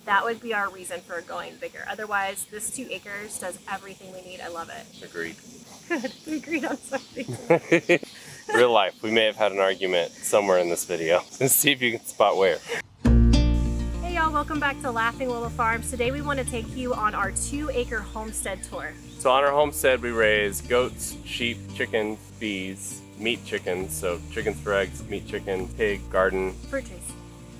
That would be our reason for going bigger. Otherwise, this 2 acres does everything we need. I love it. Agreed. Good. We agreed on something. Real life. We may have had an argument somewhere in this video. Let's see if you can spot where. Hey y'all, welcome back to Laughing Willow Farms. Today we want to take you on our 2-acre homestead tour. So on our homestead we raise goats, sheep, chickens, bees, meat chickens, so chickens for eggs, meat chicken, pig, garden, Fruit trees.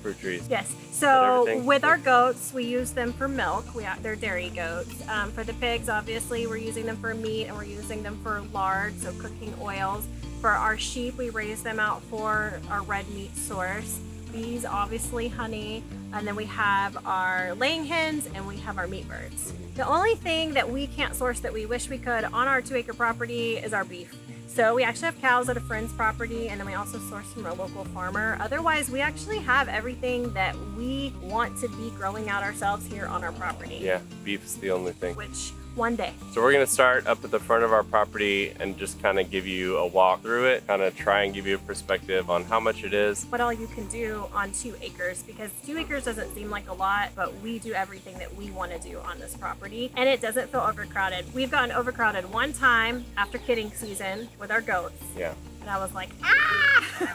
fruit trees. Yes, so everything. with our goats, we use them for milk. They're dairy goats. For the pigs, obviously, we're using them for meat and we're using them for lard, so cooking oils. For our sheep, we raise them out for our red meat source. Bees, obviously, honey. And then we have our laying hens and we have our meat birds. The only thing that we can't source that we wish we could on our 2-acre property is our beef. So we actually have cows at a friend's property, and then we also source from a local farmer. Otherwise, we actually have everything that we want to be growing out ourselves here on our property. Yeah, beef's the only thing. Which, one day. So we're gonna start up at the front of our property and just kind of give you a walk through it, kind of try and give you a perspective on how much it is. What all you can do on 2 acres, because 2 acres doesn't seem like a lot, but we do everything that we want to do on this property, and it doesn't feel overcrowded. We've gotten overcrowded one time after kidding season with our goats. Yeah. And I was like, ah!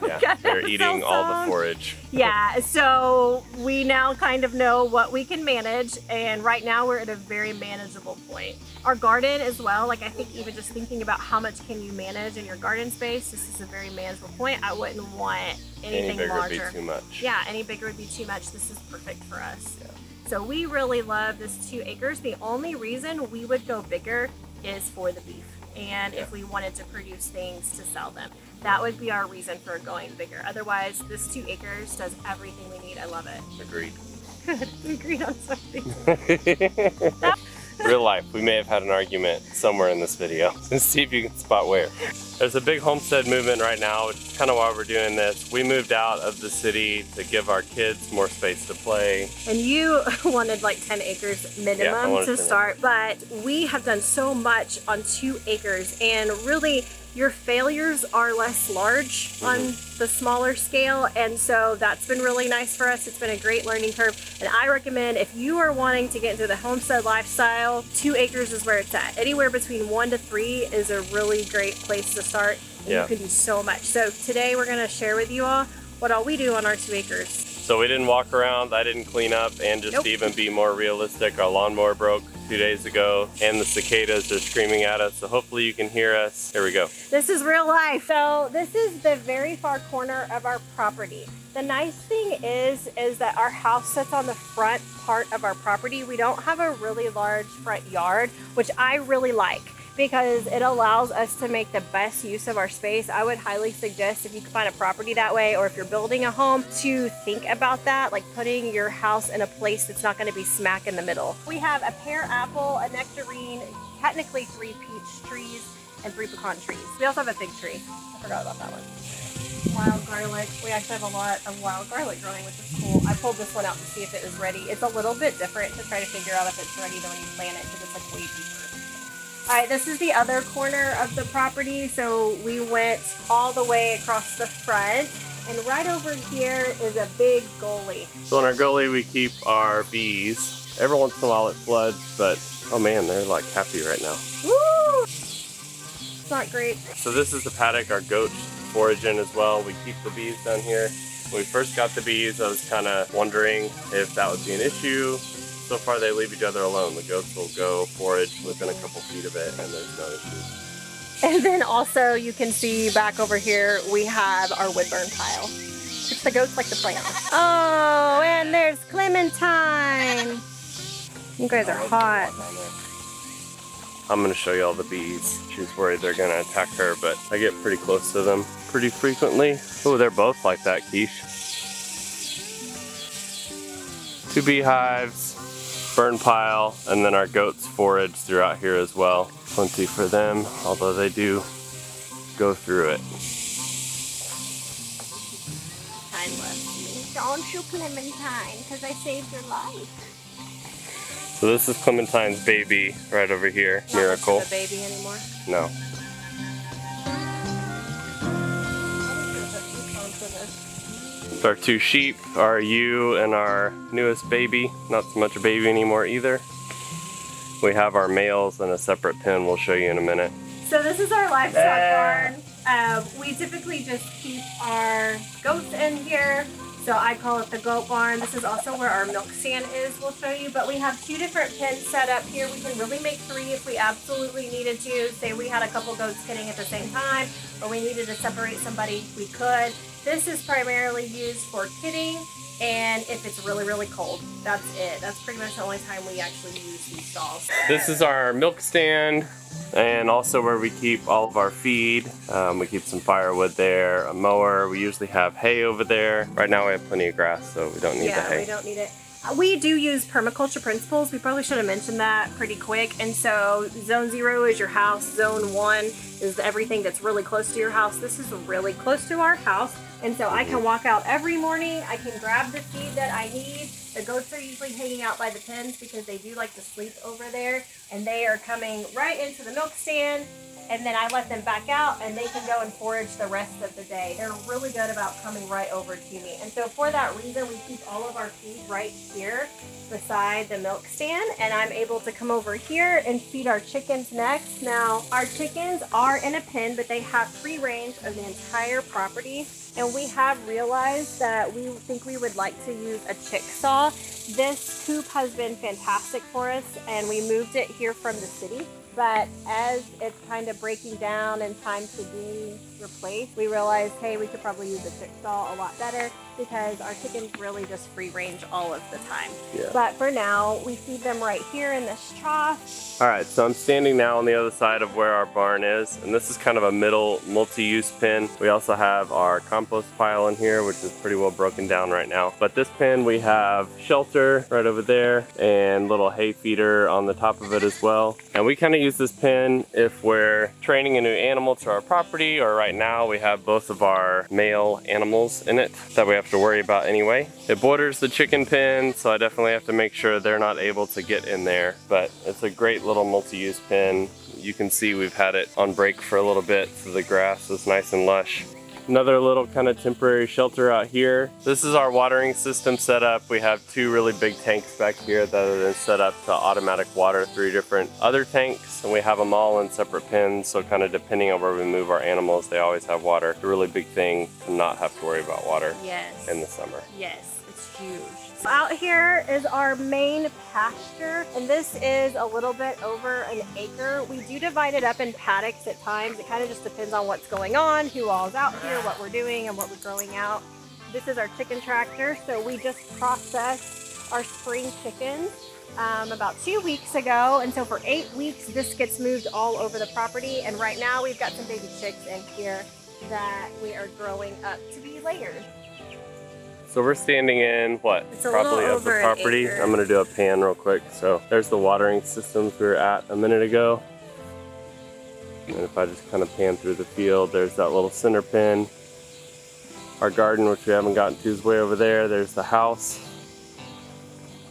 Yeah, they're eating all the forage. Yeah, so we now kind of know what we can manage, and right now we're at a very manageable point. Our garden as well, like I think even just thinking about how much can you manage in your garden space, this is a very manageable point. I wouldn't want anything Any bigger larger. would be too much. Yeah, any bigger would be too much. This is perfect for us. Yeah. So we really love this 2 acres. The only reason we would go bigger is for the beef, and if we wanted to produce things to sell them. That would be our reason for going bigger. Otherwise, this 2 acres does everything we need. I love it. Agreed. Good. We agreed on something. Real life. We may have had an argument somewhere in this video. Let's see if you can spot where. There's a big homestead movement right now, which is kind of why we're doing this. We moved out of the city to give our kids more space to play. And you wanted like 10 acres minimum to start, but we have done so much on 2 acres, and really your failures are less large on the smaller scale, and so that's been really nice for us. It's been a great learning curve, and I recommend if you are wanting to get into the homestead lifestyle, 2 acres is where it's at. Anywhere between 1 to 3 is a really great place to start, and you can do so much. So today we're going to share with you all what all we do on our 2 acres. So we didn't walk around, I didn't clean up, and just to even be more realistic, our lawnmower broke 2 days ago, and the cicadas are screaming at us, so hopefully you can hear us. Here we go. This is real life. So this is the very far corner of our property. The nice thing is that our house sits on the front part of our property. We don't have a really large front yard, which I really like, because it allows us to make the best use of our space. I would highly suggest, if you can find a property that way, or if you're building a home, to think about that, like putting your house in a place that's not gonna be smack in the middle. We have a pear apple, a nectarine, technically 3 peach trees, and 3 pecan trees. We also have a fig tree. I forgot about that one. Wild garlic. We actually have a lot of wild garlic growing, which is cool. I pulled this one out to see if it was ready. It's a little bit different to try to figure out if it's ready than when you plant it, because it's like way deeper. All right, this is the other corner of the property. So we went all the way across the front, and right over here is a big gully. So in our gully we keep our bees. Every once in a while it floods, but oh man, they're like happy right now. Woo! It's not great. So this is the paddock our goats forage in as well. We keep the bees down here. When we first got the bees, I was kind of wondering if that would be an issue. So far they leave each other alone. The goats will go forage within a couple feet of it, and there's no issues. And then also you can see back over here we have our woodburn pile, which the goats like to play on. Oh, and there's Clementine. You guys are hot. I'm gonna show you all the bees. She's worried they're gonna attack her, but I get pretty close to them pretty frequently. Oh, they're both like that, Quiche. 2 beehives, burn pile, and then our goats forage throughout here as well. Plenty for them, although they do go through it. Don't you, Clementine, because I saved your life. So this is Clementine's baby right over here, Miracle. Not much of a baby anymore. No. Our 2 sheep, our ewe, and our newest baby. Not so much a baby anymore either. We have our males in a separate pen we'll show you in a minute. So this is our livestock barn. We typically just keep our goats in here. So I call it the goat barn. This is also where our milk stand is, we'll show you. But we have 2 different pens set up here. We can really make 3 if we absolutely needed to. Say we had a couple goats kidding at the same time, or we needed to separate somebody, we could. This is primarily used for kidding, and if it's really, really cold, that's it. That's pretty much the only time we actually use these stalls. This is our milk stand, and also where we keep all of our feed. We keep some firewood there, a mower. We usually have hay over there. Right now we have plenty of grass, so we don't need the hay. Yeah, we don't need it. We do use permaculture principles. We probably should have mentioned that pretty quick. And so zone 0 is your house. Zone 1 is everything that's really close to your house. This is really close to our house. And so I can walk out every morning. I can grab the feed that I need. The goats are usually hanging out by the pens because they do like to sleep over there. And they are coming right into the milk stand. And then I let them back out and they can go and forage the rest of the day. They're really good about coming right over to me. And so for that reason, we keep all of our feed right here beside the milk stand. And I'm able to come over here and feed our chickens next. Now, our chickens are in a pen, but they have free range of the entire property. And we have realized that we think we would like to use a chick saw. This coop has been fantastic for us, and we moved it here from the city. But as it's kind of breaking down and time to be replaced, we realized, hey, we could probably use a chick saw a lot better because our chickens really just free range all of the time. Yeah. But for now, we feed them right here in this trough. All right, so I'm standing now on the other side of where our barn is, and this is kind of a middle multi-use pen. We also have our compost pile in here, which is pretty well broken down right now. But this pen, we have shelter right over there and little hay feeder on the top of it as well. And we kind of use this pen if we're training a new animal to our property, or right now we have both of our male animals in it that we have to worry about anyway. It borders the chicken pen, so I definitely have to make sure they're not able to get in there, but it's a great little multi-use pen. You can see we've had it on break for a little bit, so the grass is nice and lush. Another little kind of temporary shelter out here. This is our watering system set up. We have 2 really big tanks back here that are then set up to automatic water 3 different other tanks, and we have them all in separate pens, so kind of depending on where we move our animals, they always have water. It's a really big thing to not have to worry about water in the summer. Yes, it's huge. Out here is our main pasture, and this is a little bit over an acre. We do divide it up in paddocks at times. It kind of just depends on what's going on, who all's out here, what we're doing, and what we're growing out. This is our chicken tractor, so we just processed our spring chickens about 2 weeks ago, and so for 8 weeks this gets moved all over the property, and right now we've got some baby chicks in here that we are growing up to be layers. So we're standing in what? Probably of the property. I'm gonna do a pan real quick. So there's the watering systems we were at a minute ago. And if I just kind of pan through the field, there's that little center pen. Our garden, which we haven't gotten to, is way over there. There's the house.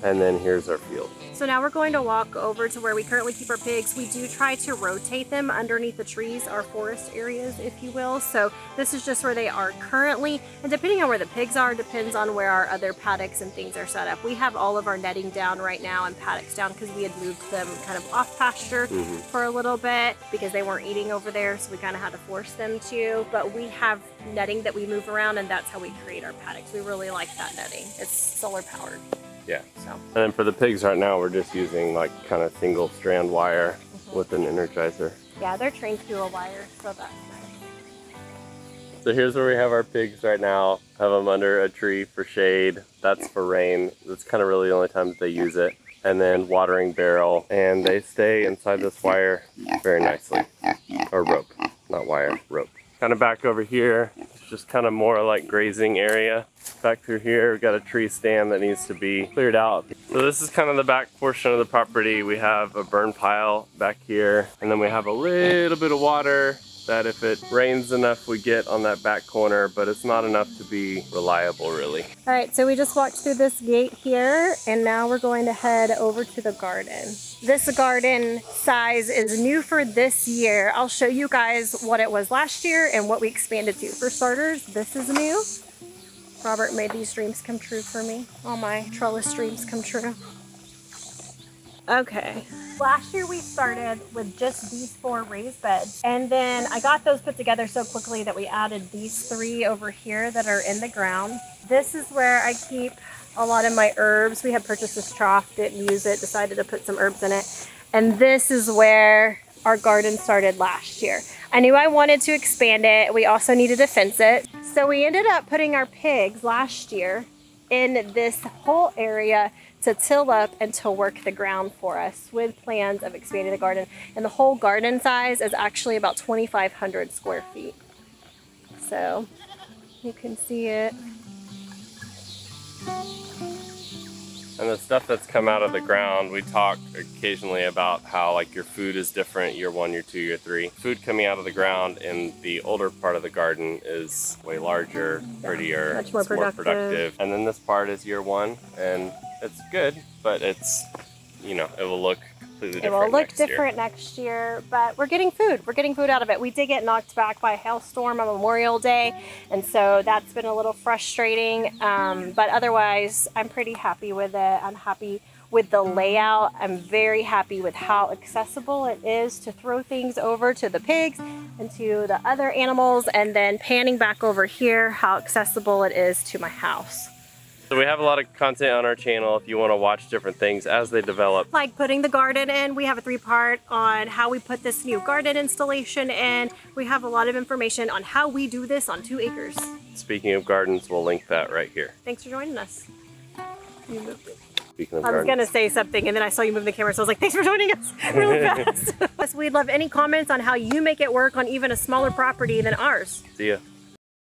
And then here's our field. So now we're going to walk over to where we currently keep our pigs. We do try to rotate them underneath the trees, our forest areas, if you will. So this is just where they are currently. And depending on where the pigs are, depends on where our other paddocks and things are set up. We have all of our netting down right now and paddocks down because we had moved them kind of off pasture for a little bit because they weren't eating over there. So we kind of had to force them to. But we have netting that we move around, and that's how we create our paddocks. We really like that netting. It's solar powered. Yeah. So. And then for the pigs right now, we're just using like kind of single strand wire with an energizer. Yeah, they're trained through a wire, so that's nice. So here's where we have our pigs right now. Have them under a tree for shade. That's for rain. That's kind of really the only time that they use it. And then watering barrel, and they stay inside this wire very nicely. Or rope, not wire, rope. Kind of back over here, it's just kind of more like grazing area. Back through here, we've got a tree stand that needs to be cleared out. So this is kind of the back portion of the property. We have a burn pile back here, and then we have a little bit of water that if it rains enough we get on that back corner, but it's not enough to be reliable really. All right, so we just walked through this gate here, and now we're going to head over to the garden. This garden size is new for this year. I'll show you guys what it was last year and what we expanded to. For starters, this is new. Robert made these dreams come true for me. All my trellis dreams come true. Okay. Last year we started with just these 4 raised beds, and then I got those put together so quickly that we added these 3 over here that are in the ground. This is where I keep a lot of my herbs. We had purchased this trough, didn't use it, decided to put some herbs in it. And this is where our garden started last year. I knew I wanted to expand it. We also needed to fence it. So we ended up putting our pigs last year in this whole area to till up and to work the ground for us with plans of expanding the garden. And the whole garden size is actually about 2,500 square feet. So you can see it. And the stuff that's come out of the ground, we talk occasionally about how like your food is different year 1, year 2, year 3. Food coming out of the ground in the older part of the garden is way larger, prettier, much more productive. And then this part is year 1, and it's good, but it's, you know, it will look completely different. It will look different next year, but we're getting food. We're getting food out of it. We did get knocked back by a hailstorm on Memorial Day, and so that's been a little frustrating. But otherwise, I'm pretty happy with it. I'm happy with the layout. I'm very happy with how accessible it is to throw things over to the pigs and to the other animals, and then panning back over here, how accessible it is to my house. So we have a lot of content on our channel if you want to watch different things as they develop. Like putting the garden in. We have a 3-part on how we put this new garden installation in. We have a lot of information on how we do this on 2 acres. Speaking of gardens, we'll link that right here. Thanks for joining us. You moved it. Speaking of I was going to say something and then I saw you move the camera, so I was like, thanks for joining us really fast. We'd love any comments on how you make it work on even a smaller property than ours. See ya.